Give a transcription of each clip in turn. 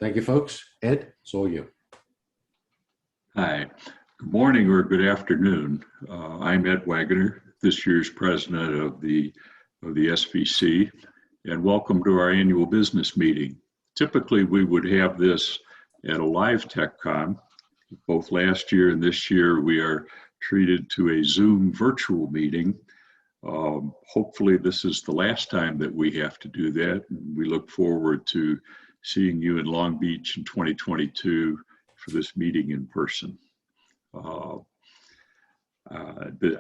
Thank you, folks. Ed, it's all you. Hi, good morning or good afternoon. I'm Ed Wagoner, this year's president of the SVC, and welcome to our annual business meeting. Typically, we would have this at a live TechCon. Both last year and this year, we are treated to a Zoom virtual meeting. Hopefully, this is the last time that we have to do that. We look forward to seeing you in Long Beach in 2022 for this meeting in person. I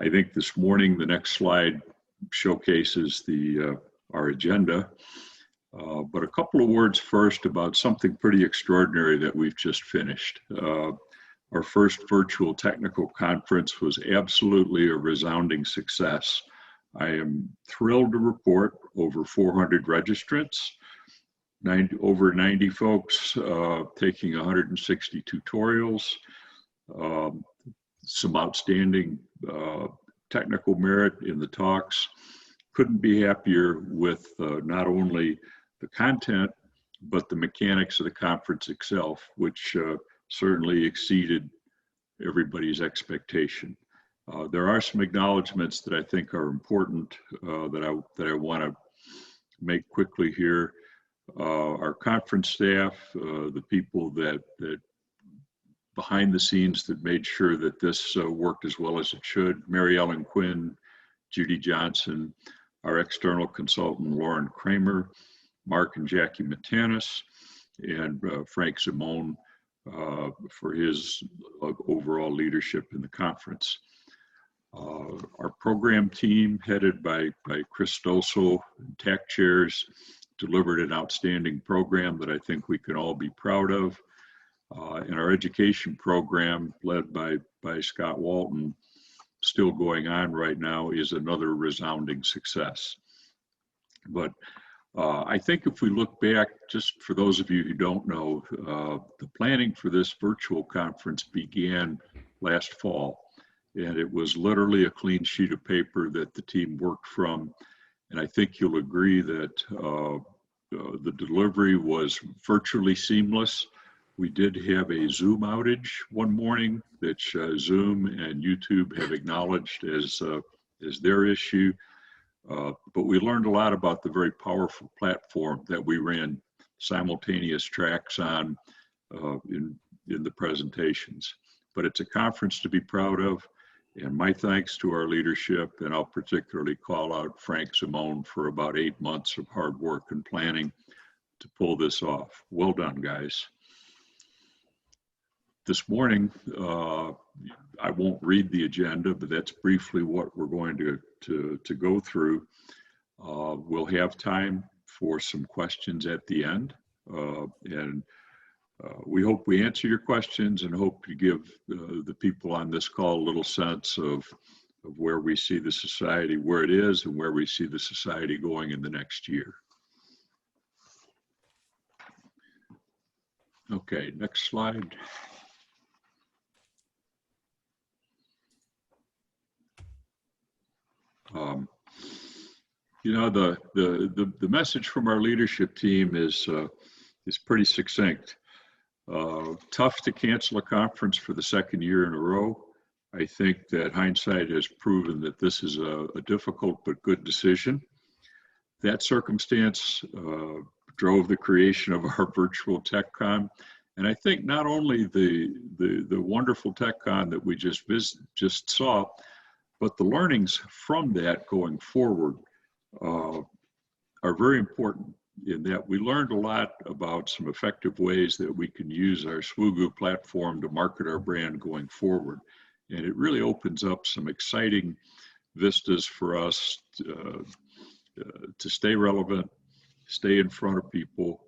think this morning, the next slide showcases our agenda. But a couple of words first about something pretty extraordinary that we've just finished. Our first virtual technical conference was absolutely a resounding success. I am thrilled to report over 400 registrants, over 90 folks taking 160 tutorials, some outstanding technical merit in the talks. Couldn't be happier with not only the content, but the mechanics of the conference itself, which certainly exceeded everybody's expectation. There are some acknowledgments that I think are important that I want to make quickly here. Our conference staff, the people that behind the scenes that made sure that this worked as well as it should, Mary Ellen Quinn, Judy Johnson, our external consultant, Lauren Kramer, Mark and Jackie Matanis, and Frank Simone for his overall leadership in the conference. Our program team, headed by Chris Stossel, TAC chairs, delivered an outstanding program that I think we can all be proud of. And our education program, led by Scott Walton, still going on right now, is another resounding success. But I think if we look back, just for those of you who don't know, the planning for this virtual conference began last fall, and it was literally a clean sheet of paper that the team worked from. And I think you'll agree that the delivery was virtually seamless. We did have a Zoom outage one morning that Zoom and YouTube have acknowledged as their issue. But we learned a lot about the very powerful platform that we ran simultaneous tracks on in the presentations. But it's a conference to be proud of, and my thanks to our leadership, and I'll particularly call out Frank Simone for about 8 months of hard work and planning to pull this off. Well done, guys. This morning, I won't read the agenda, but that's briefly what we're going to go through. We'll have time for some questions at the end, and we hope we answer your questions and hope to give the people on this call a little sense of where we see the society, where it is, and where we see the society going in the next year. Okay, next slide. You know, the message from our leadership team is pretty succinct. Tough to cancel a conference for the second year in a row. I think that hindsight has proven that this is a difficult but good decision. That circumstance drove the creation of our virtual TechCon. And I think not only the wonderful TechCon that we just saw, but the learnings from that going forward are very important, in that we learned a lot about some effective ways that we can use our SWGU platform to market our brand going forward. And it really opens up some exciting vistas for us to stay relevant, stay in front of people,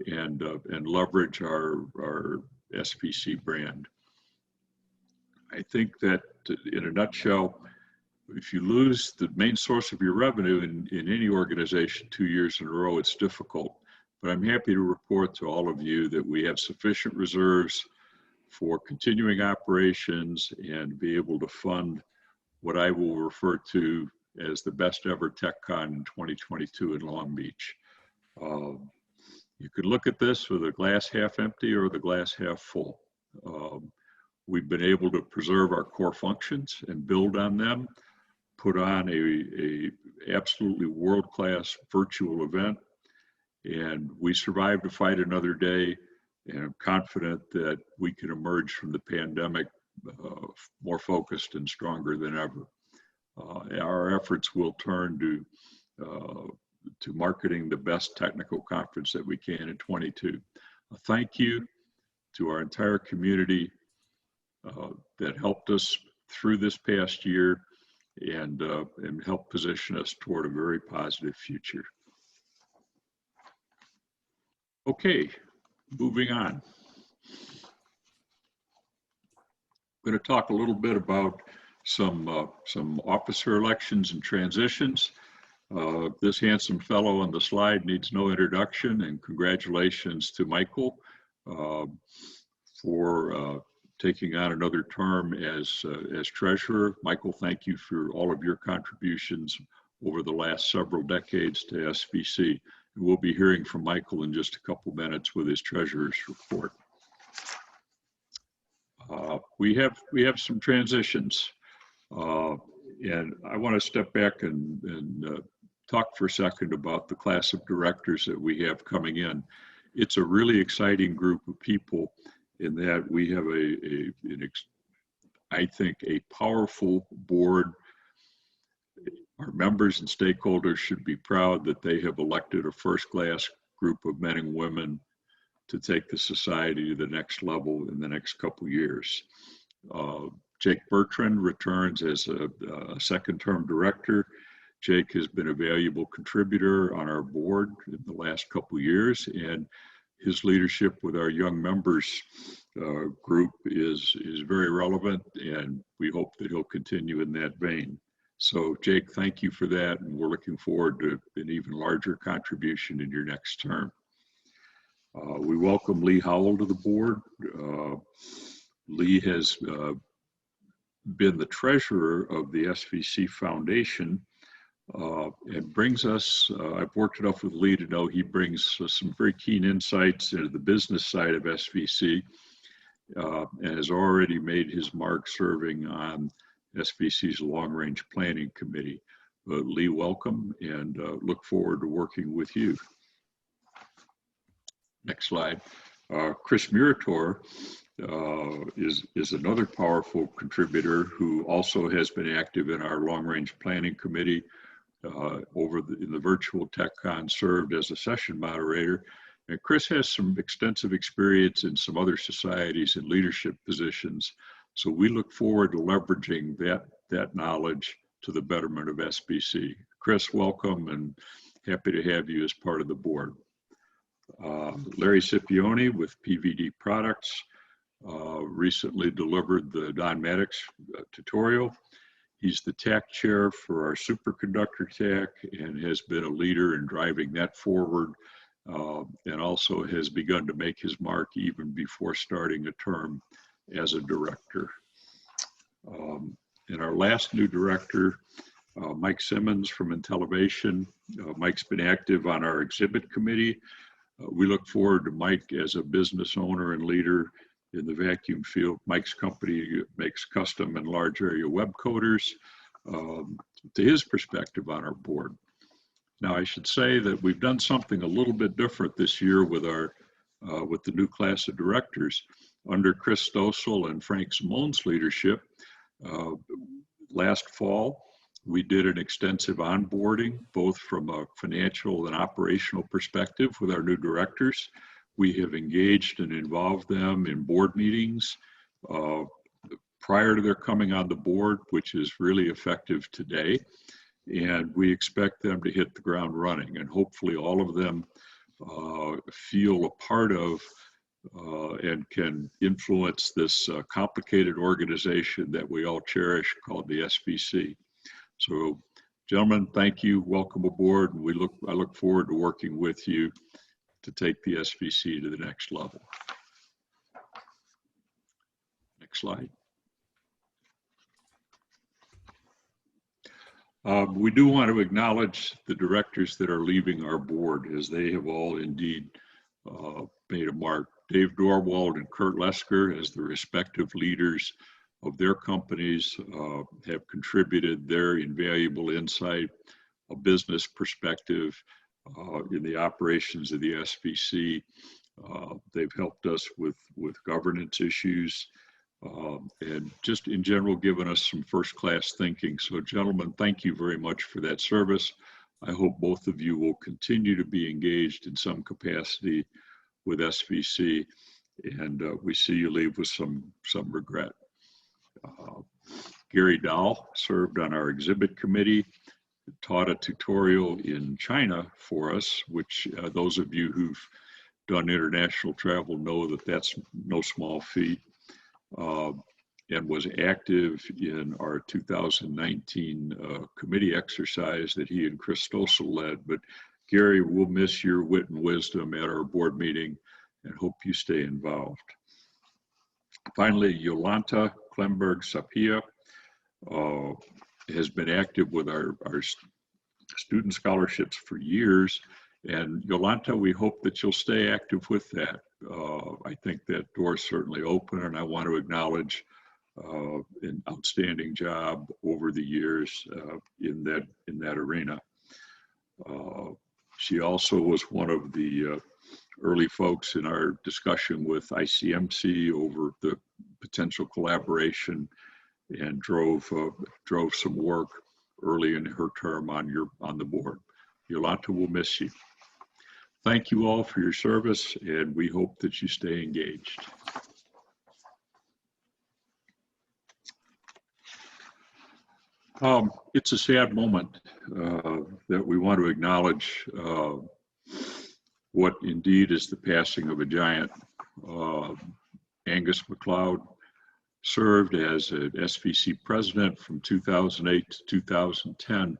and leverage our SVC brand. I think that in a nutshell, if you lose the main source of your revenue in any organization 2 years in a row, it's difficult. But I'm happy to report to all of you that we have sufficient reserves for continuing operations and be able to fund what I will refer to as the best ever TechCon in 2022 in Long Beach. You could look at this with a glass half empty or the glass half full. We've been able to preserve our core functions and build on them, put on a absolutely world-class virtual event, and we survived to fight another day, and I'm confident that we can emerge from the pandemic more focused and stronger than ever. Our efforts will turn to marketing the best technical conference that we can in 22. Thank you to our entire community that helped us through this past year and helped position us toward a very positive future. Okay, moving on. I'm going to talk a little bit about some officer elections and transitions. This handsome fellow on the slide needs no introduction, and congratulations to Michael for taking on another term as treasurer. Michael, thank you for all of your contributions over the last several decades to SVC. We'll be hearing from Michael in just a couple minutes with his treasurer's report. We have some transitions, and I want to step back and talk for a second about the class of directors that we have coming in. It's a really exciting group of people in that we have I think, a powerful board. Our members and stakeholders should be proud that they have elected a first-class group of men and women to take the society to the next level in the next couple years. Jake Bertrand returns as a second-term director. Jake has been a valuable contributor on our board in the last couple years, and his leadership with our young members group is very relevant, and we hope that he'll continue in that vein. So Jake, thank you for that, and we're looking forward to an even larger contribution in your next term. We welcome Lee Howell to the board. Lee has been the treasurer of the SVC Foundation and brings us, I've worked enough with Lee to know he brings some very keen insights into the business side of SVC and has already made his mark serving on SVC's long-range planning committee. Lee, welcome, and look forward to working with you. Next slide. Chris Murator is another powerful contributor who also has been active in our long-range planning committee. In the virtual TechCon, served as a session moderator. And Chris has some extensive experience in some other societies and leadership positions. So we look forward to leveraging that knowledge to the betterment of SVC. Chris, welcome, and happy to have you as part of the board. Larry Scipione with PVD Products recently delivered the Don Maddox tutorial. He's the TAC chair for our superconductor TAC and has been a leader in driving that forward, and also has begun to make his mark even before starting a term as a director. And our last new director, Mike Simmons from Intelivation. Mike's been active on our exhibit committee. We look forward to Mike as a business owner and leader in the vacuum field. Mike's company makes custom and large area web coders, to his perspective on our board. Now, I should say that we've done something a little bit different this year with the new class of directors. Under Chris Stossel and Frank Simone's leadership, last fall, we did an extensive onboarding, both from a financial and operational perspective with our new directors. We have engaged and involved them in board meetings prior to their coming on the board, which is really effective today. And we expect them to hit the ground running, and hopefully all of them feel a part of and can influence this complicated organization that we all cherish called the SVC. So, gentlemen, thank you. Welcome aboard. And I look forward to working with you to take the SVC to the next level. Next slide. We do want to acknowledge the directors that are leaving our board, as they have all indeed made a mark. Dave Dorwald and Kurt Lesker, as the respective leaders of their companies, have contributed their invaluable insight, a business perspective in the operations of the SVC. They've helped us with governance issues and just in general given us some first-class thinking. So gentlemen, thank you very much for that service. I hope both of you will continue to be engaged in some capacity with SVC, and we see you leave with some regret. Gary Dahl served on our exhibit committee, taught a tutorial in China for us, which those of you who've done international travel know that that's no small feat, and was active in our 2019 committee exercise that he and Chris Stossel led. But Gary, we'll miss your wit and wisdom at our board meeting and hope you stay involved. Finally, Yolanta Klemberg-Sapia has been active with our student scholarships for years. And Yolanta, we hope that you'll stay active with that. I think that door is certainly open, and I want to acknowledge an outstanding job over the years in that arena. She also was one of the early folks in our discussion with ICMC over the potential collaboration, and drove some work early in her term on the board. Yolanta, will miss you. Thank you all for your service, and we hope that you stay engaged. It's a sad moment that we want to acknowledge what indeed is the passing of a giant. Angus MacLeod served as an SVC president from 2008 to 2010.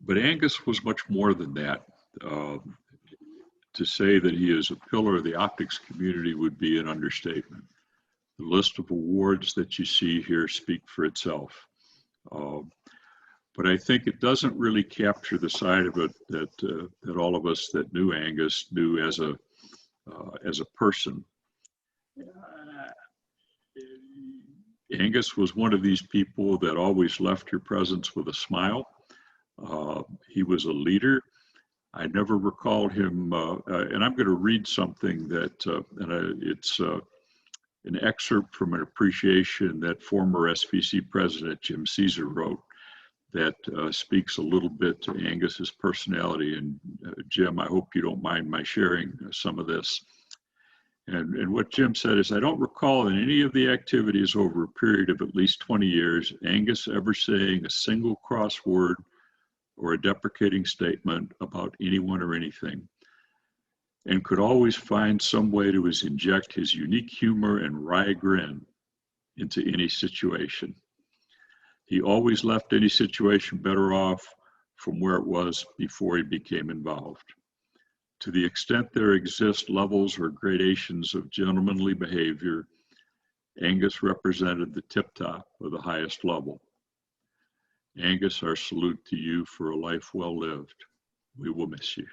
But Angus was much more than that. To say that he is a pillar of the optics community would be an understatement. The list of awards that you see here speak for itself. But I think it doesn't really capture the side of it that all of us that knew Angus knew as a person. Angus was one of these people that always left your presence with a smile. He was a leader. I never recalled him, and I'm going to read something that, it's an excerpt from an appreciation that former SVC President Jim Caesar wrote that speaks a little bit to Angus's personality. And Jim, I hope you don't mind my sharing some of this. And what Jim said is, I don't recall in any of the activities over a period of at least 20 years, Angus ever saying a single cross word or a deprecating statement about anyone or anything, and could always find some way to inject his unique humor and wry grin into any situation. He always left any situation better off from where it was before he became involved. To the extent there exist levels or gradations of gentlemanly behavior, Angus represented the tip-top of the highest level. Angus, our salute to you for a life well lived. We will miss you.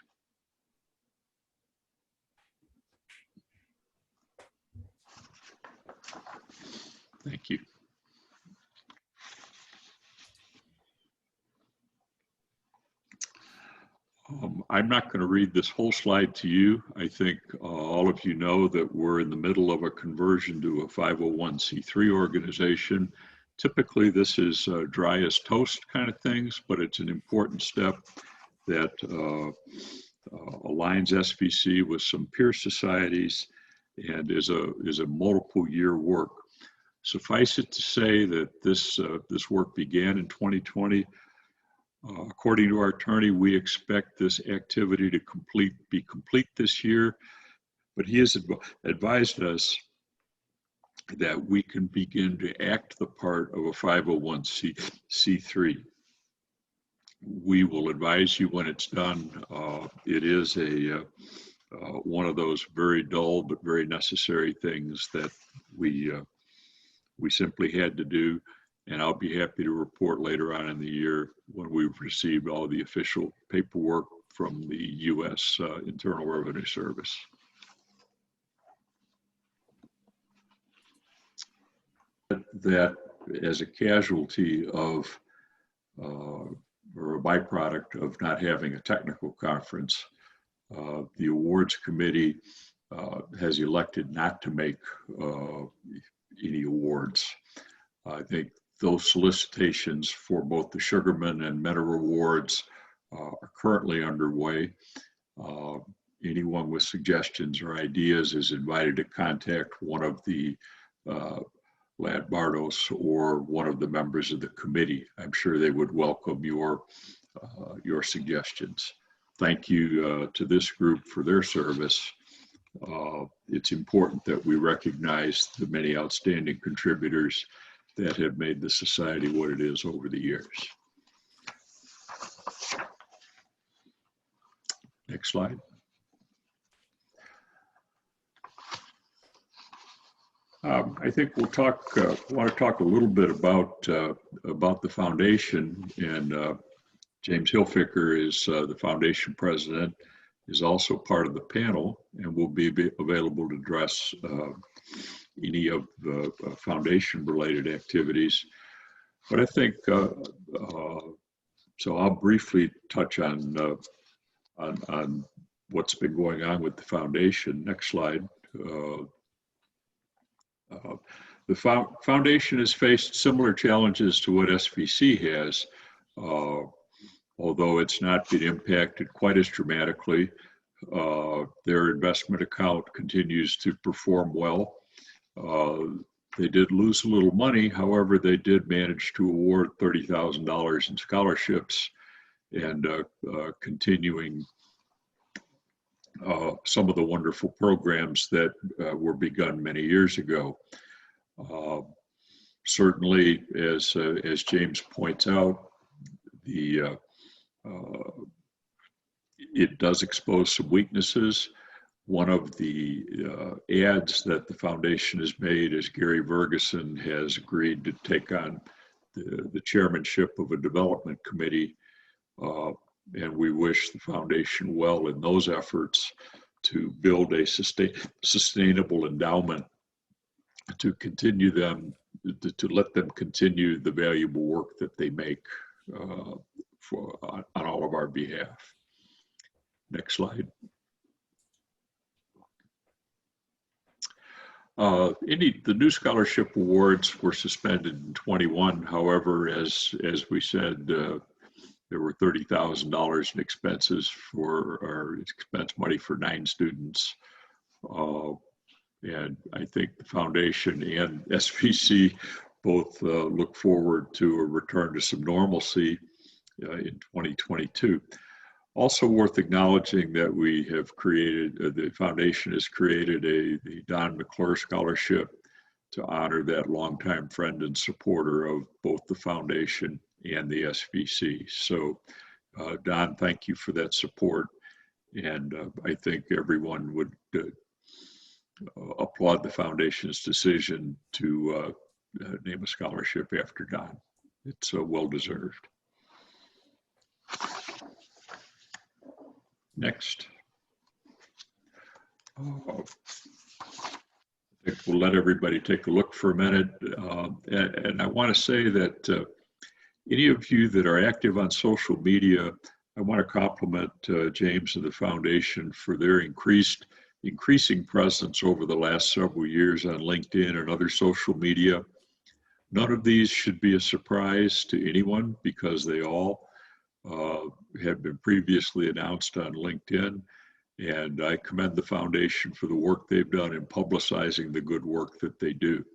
Thank you. I'm not going to read this whole slide to you. I think all of you know that we're in the middle of a conversion to a 501c3 organization. Typically, this is dry as toast kind of things, but it's an important step that aligns SVC with some peer societies and is a multiple year work. Suffice it to say that this work began in 2020. According to our attorney, we expect this activity to be complete this year, but he has advised us that we can begin to act the part of a 501c3. We will advise you when it's done. It is one of those very dull but very necessary things that we simply had to do. And I'll be happy to report later on in the year when we've received all the official paperwork from the U.S. Internal Revenue Service. That as a casualty of or a byproduct of not having a technical conference, the awards committee has elected not to make any awards. I think those solicitations for both the Sugarman and Mentor Awards are currently underway. Anyone with suggestions or ideas is invited to contact one of the Lad Bardos or one of the members of the committee. I'm sure they would welcome your suggestions. Thank you to this group for their service. It's important that we recognize the many outstanding contributors that have made the society what it is over the years. Next slide. I think we'll talk. Want to talk a little bit about the foundation, and James Hilfiker is the foundation president, is also part of the panel, and will be available to address any of the foundation-related activities. But I think so. I'll briefly touch on what's been going on with the foundation. Next slide. The foundation has faced similar challenges to what SVC has, although it's not been impacted quite as dramatically. Their investment account continues to perform well. They did lose a little money, however, they did manage to award $30,000 in scholarships and continuing some of the wonderful programs that were begun many years ago. Certainly, as James points out, it does expose some weaknesses. One of the ads that the foundation has made is Gary Ferguson has agreed to take on the chairmanship of a development committee. And we wish the foundation well in those efforts to build a sustainable endowment to continue them, to let them continue the valuable work that they make on all of our behalf. Next slide. The new scholarship awards were suspended in 21. However, as we said, there were $30,000 in expenses for our expense money for 9 students. And I think the foundation and SVC both look forward to a return to some normalcy in 2022. Also worth acknowledging that we have created, the foundation has created the Don McClure Scholarship to honor that longtime friend and supporter of both the foundation and the SVC. So Don, thank you for that support. And I think everyone would applaud the foundation's decision to name a scholarship after Don. It's well-deserved. Next. I think we'll let everybody take a look for a minute. And I want to say that any of you that are active on social media, I want to compliment James and the foundation for their increasing presence over the last several years on LinkedIn and other social media. None of these should be a surprise to anyone because they all have been previously announced on LinkedIn. And I commend the foundation for the work they've done in publicizing the good work that they do.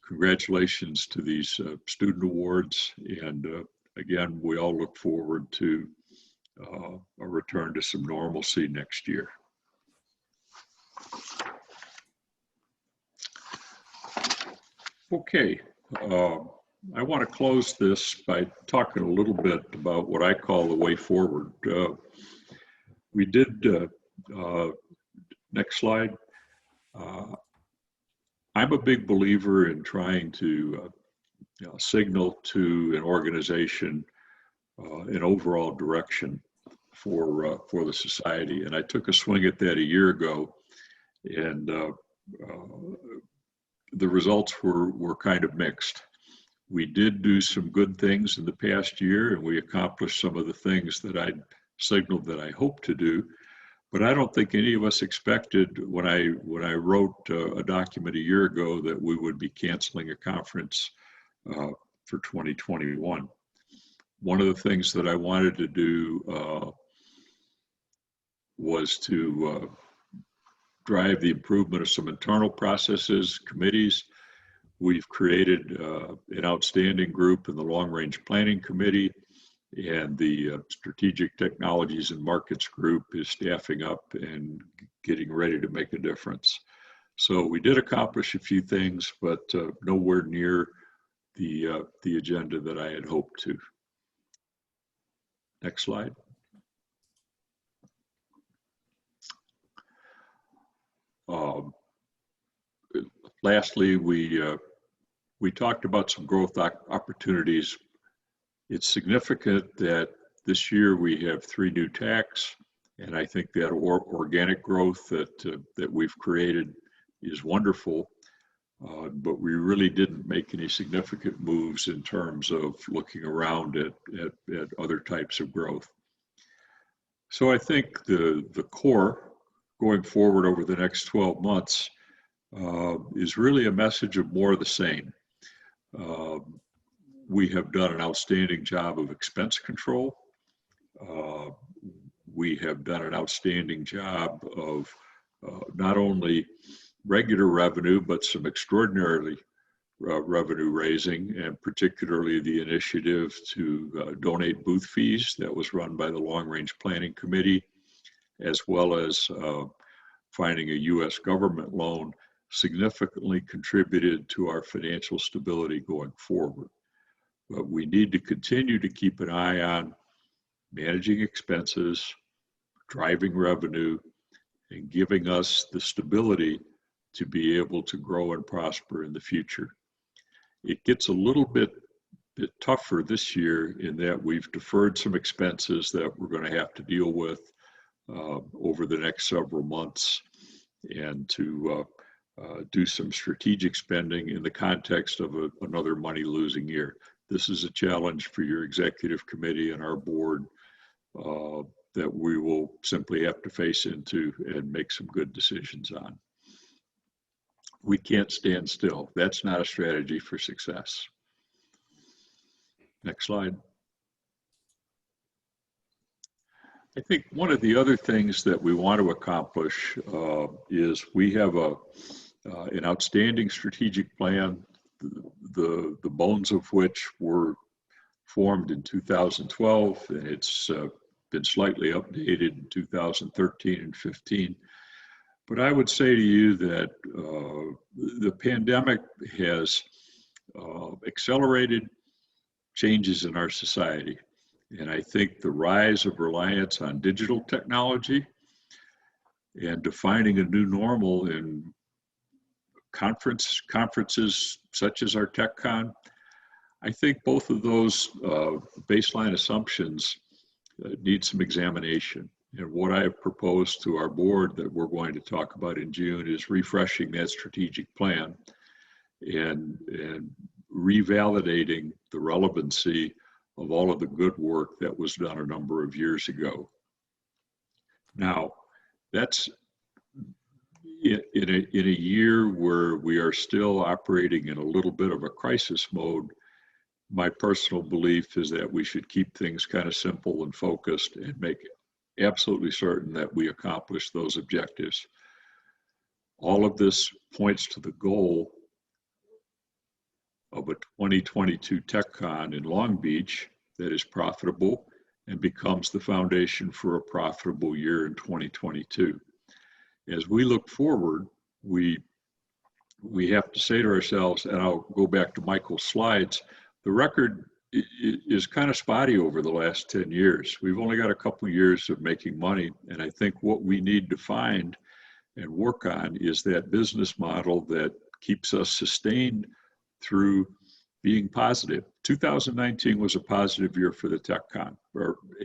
Congratulations to these student awards. And again, we all look forward to a return to some normalcy next year. Okay, I want to close this by talking a little bit about what I call the way forward. We did, next slide. I'm a big believer in trying to signal to an organization an overall direction for the society. And I took a swing at that a year ago, and the results were kind of mixed. We did do some good things in the past year, and we accomplished some of the things that I signaled that I hope to do. But I don't think any of us expected when I wrote a document a year ago that we would be canceling a conference for 2021. One of the things that I wanted to do was to drive the improvement of some internal processes, committees. We've created an outstanding group in the Long Range Planning Committee, and the Strategic Technologies and Markets group is staffing up and getting ready to make a difference. So we did accomplish a few things, but nowhere near the agenda that I had hoped to. Next slide. Lastly, we talked about some growth opportunities. It's significant that this year we have 3 new TACs, and I think that organic growth that we've created is wonderful, but we really didn't make any significant moves in terms of looking around at other types of growth. So I think the core going forward over the next 12 months is really a message of more of the same. We have done an outstanding job of expense control. We have done an outstanding job of not only regular revenue, but some extraordinarily revenue raising, and particularly the initiative to donate booth fees that was run by the Long Range Planning Committee, as well as finding a U.S. government loan, significantly contributed to our financial stability going forward. But we need to continue to keep an eye on managing expenses, driving revenue, and giving us the stability to be able to grow and prosper in the future. It gets a little bit tougher this year in that we've deferred some expenses that we're going to have to deal with over the next several months, and to do some strategic spending in the context of another money-losing year. This is a challenge for your executive committee and our board that we will simply have to face into and make some good decisions on. We can't stand still. That's not a strategy for success. Next slide. I think one of the other things that we want to accomplish is we have an outstanding strategic plan, the bones of which were formed in 2012, and it's been slightly updated in 2013 and 15. But I would say to you that the pandemic has accelerated changes in our society. And I think the rise of reliance on digital technology and defining a new normal in conferences such as our TechCon, I think both of those baseline assumptions need some examination. And what I have proposed to our board that we're going to talk about in June is refreshing that strategic plan and revalidating the relevancy of all of the good work that was done a number of years ago. Now, that's in a year where we are still operating in a little bit of a crisis mode. My personal belief is that we should keep things kind of simple and focused and make absolutely certain that we accomplish those objectives. All of this points to the goal of a 2022 TechCon in Long Beach that is profitable and becomes the foundation for a profitable year in 2022. As we look forward, we have to say to ourselves, and I'll go back to Michael's slides, the record is kind of spotty over the last 10 years. We've only got a couple of years of making money, and I think what we need to find and work on is that business model that keeps us sustained through being positive. 2019 was a positive year for the TechCon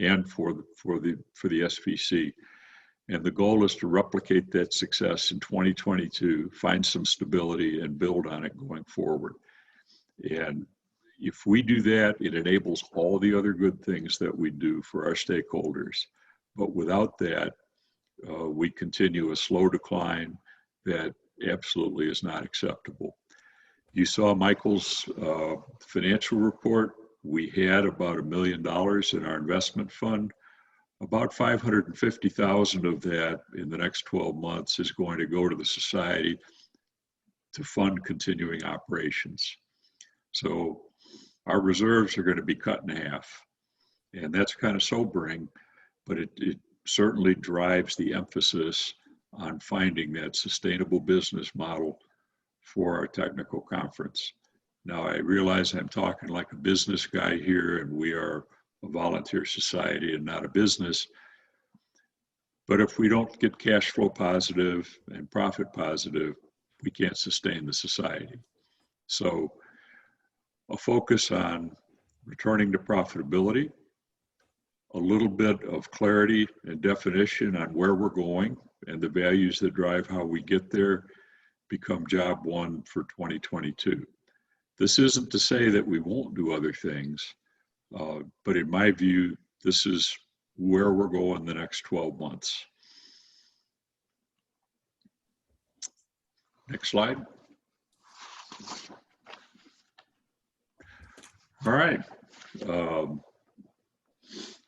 and for the SVC. And the goal is to replicate that success in 2022, find some stability and build on it going forward. And if we do that, it enables all the other good things that we do for our stakeholders. But without that, we continue a slow decline that absolutely is not acceptable. You saw Michael's financial report. We had about $1 million in our investment fund. About $550,000 of that in the next 12 months is going to go to the society to fund continuing operations. So our reserves are going to be cut in half. And that's kind of sobering, but it certainly drives the emphasis on finding that sustainable business model for our technical conference. Now, I realize I'm talking like a business guy here, and we are a volunteer society and not a business. But if we don't get cash flow positive and profit positive, we can't sustain the society. So a focus on returning to profitability, a little bit of clarity and definition on where we're going and the values that drive how we get there become job one for 2022. This isn't to say that we won't do other things, but in my view, this is where we're going the next 12 months. Next slide. All right.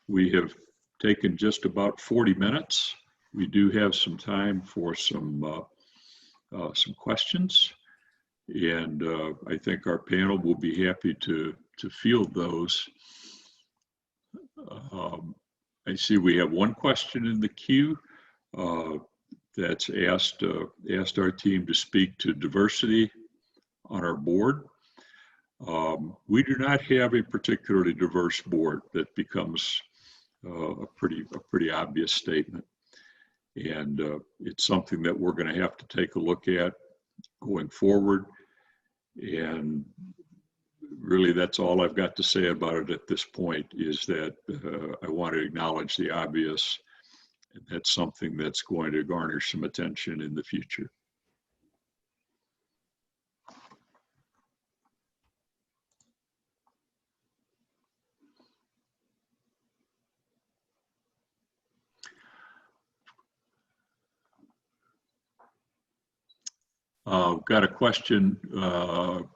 We have taken just about 40 minutes. We do have some time for some questions, and I think our panel will be happy to field those. I see we have one question in the queue that's asked our team to speak to diversity on our board. We do not have a particularly diverse board. That becomes a pretty obvious statement. And it's something that we're going to have to take a look at going forward. And really, that's all I've got to say about it at this point, is that I want to acknowledge the obvious. And that's something that's going to garner some attention in the future. Got a question that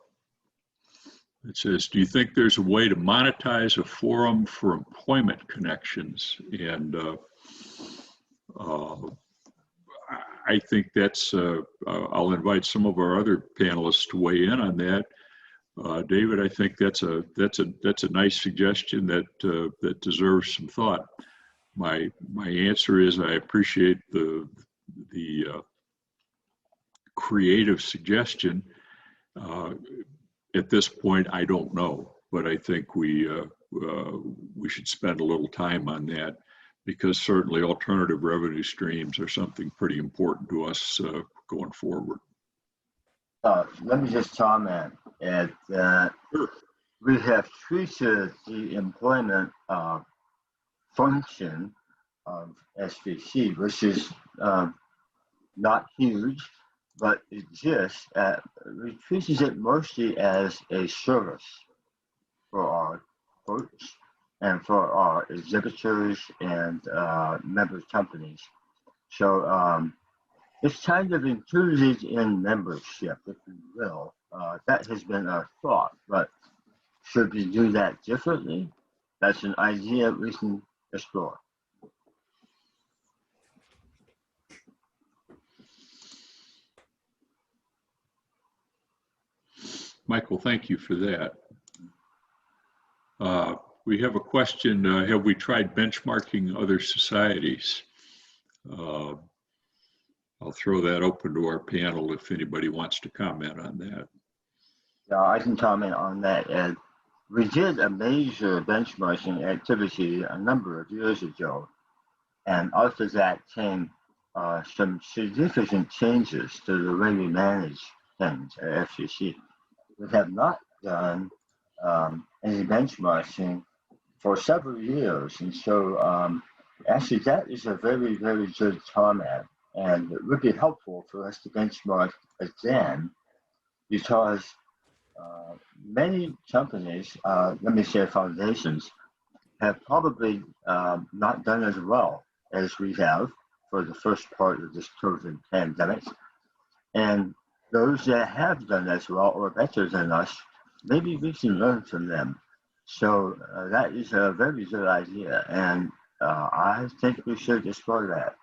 says, do you think there's a way to monetize a forum for employment connections? And I think that's, I'll invite some of our other panelists to weigh in on that. David, I think that's a nice suggestion that deserves some thought. My answer is I appreciate the creative suggestion. At this point, I don't know, but I think we should spend a little time on that, because certainly alternative revenue streams are something pretty important to us going forward. Let me just comment at that. Sure. We have treated the employment function of SVC, which is not huge, but it just we treated it mostly as a service for our folks and for our exhibitors and member companies. So it's kind of included in membership, if you will. That has been our thought, but should we do that differently? That's an idea we can explore. Michael, thank you for that. We have a question, have we tried benchmarking other societies? I'll throw that open to our panel if anybody wants to comment on that. Yeah, I can comment on that, Ed. We did a major benchmarking activity a number of years ago, and after that came some significant changes to the way we manage things at FCC. We have not done any benchmarking for several years. And so actually that is a very, very good format. And it would be helpful for us to benchmark again because many companies, let me say foundations, have probably not done as well as we have for the first part of this COVID pandemic. And those that have done as well or better than us, maybe we can learn from them. So that is a very good idea, and I think we should explore that.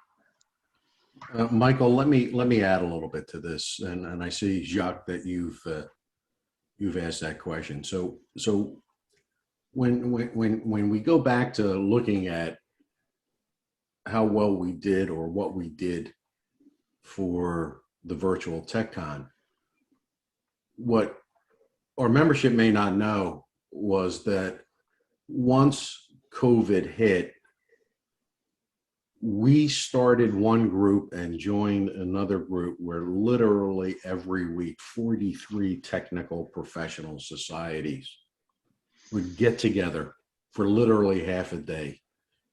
Michael, let me add a little bit to this, and I see, Jacques, that you've asked that question. So when we go back to looking at how well we did or what we did for the virtual TechCon, what our membership may not know was that once COVID hit, we started one group and joined another group where literally every week 43 technical professional societies would get together for literally half a day,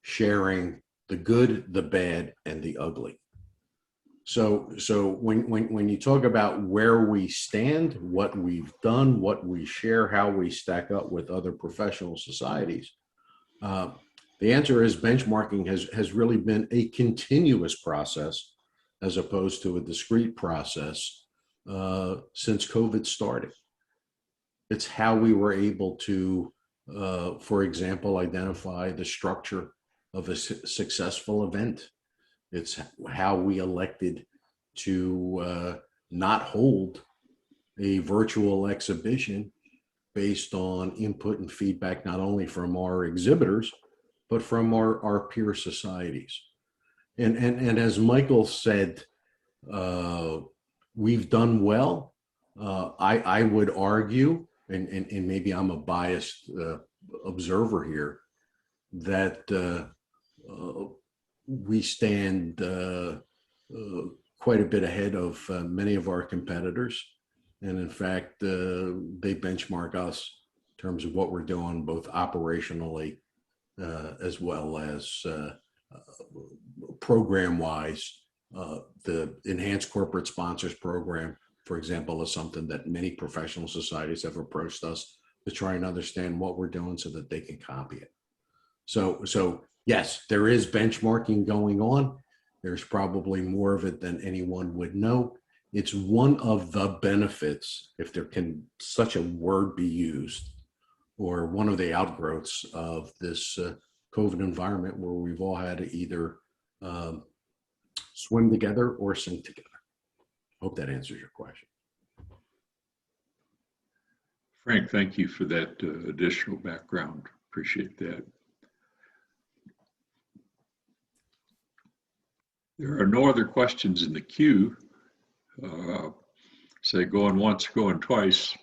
sharing the good, the bad, and the ugly. So when you talk about where we stand, what we've done, what we share, how we stack up with other professional societies, the answer is benchmarking has really been a continuous process as opposed to a discrete process since COVID started. It's how we were able to, for example, identify the structure of a successful event. It's how we elected to not hold a virtual exhibition based on input and feedback, not only from our exhibitors, but from our peer societies. And as Michael said, we've done well. I would argue, and maybe I'm a biased observer here, that we stand quite a bit ahead of many of our competitors. And in fact, they benchmark us in terms of what we're doing, both operationally as well as program-wise. The Enhanced Corporate Sponsors Program, for example, is something that many professional societies have approached us to try and understand what we're doing so that they can copy it. So yes, there is benchmarking going on. There's probably more of it than anyone would know. It's one of the benefits, if there can such a word be used, or one of the outgrowths of this COVID environment where we've all had to either swim together or sink together. Hope that answers your question. Frank, thank you for that additional background. Appreciate that. There are no other questions in the queue. Say going once, going twice.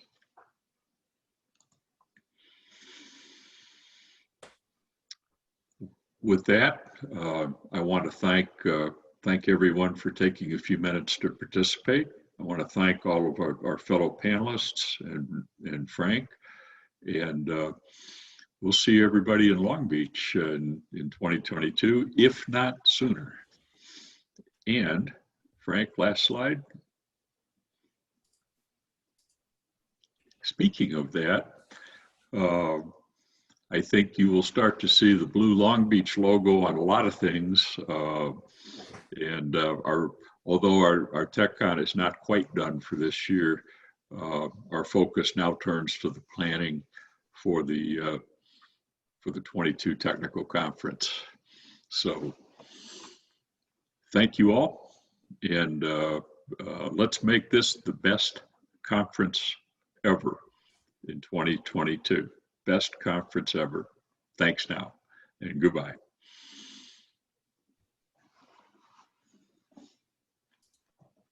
With that, I want to thank everyone for taking a few minutes to participate. I want to thank all of our fellow panelists and Frank, and we'll see everybody in Long Beach in 2022, if not sooner. And Frank, last slide. Speaking of that, I think you will start to see the blue Long Beach logo on a lot of things. And although our TechCon is not quite done for this year, our focus now turns to the planning for the 22 technical conference. So thank you all, and let's make this the best conference ever in 2022. Best conference ever. Thanks now, and goodbye.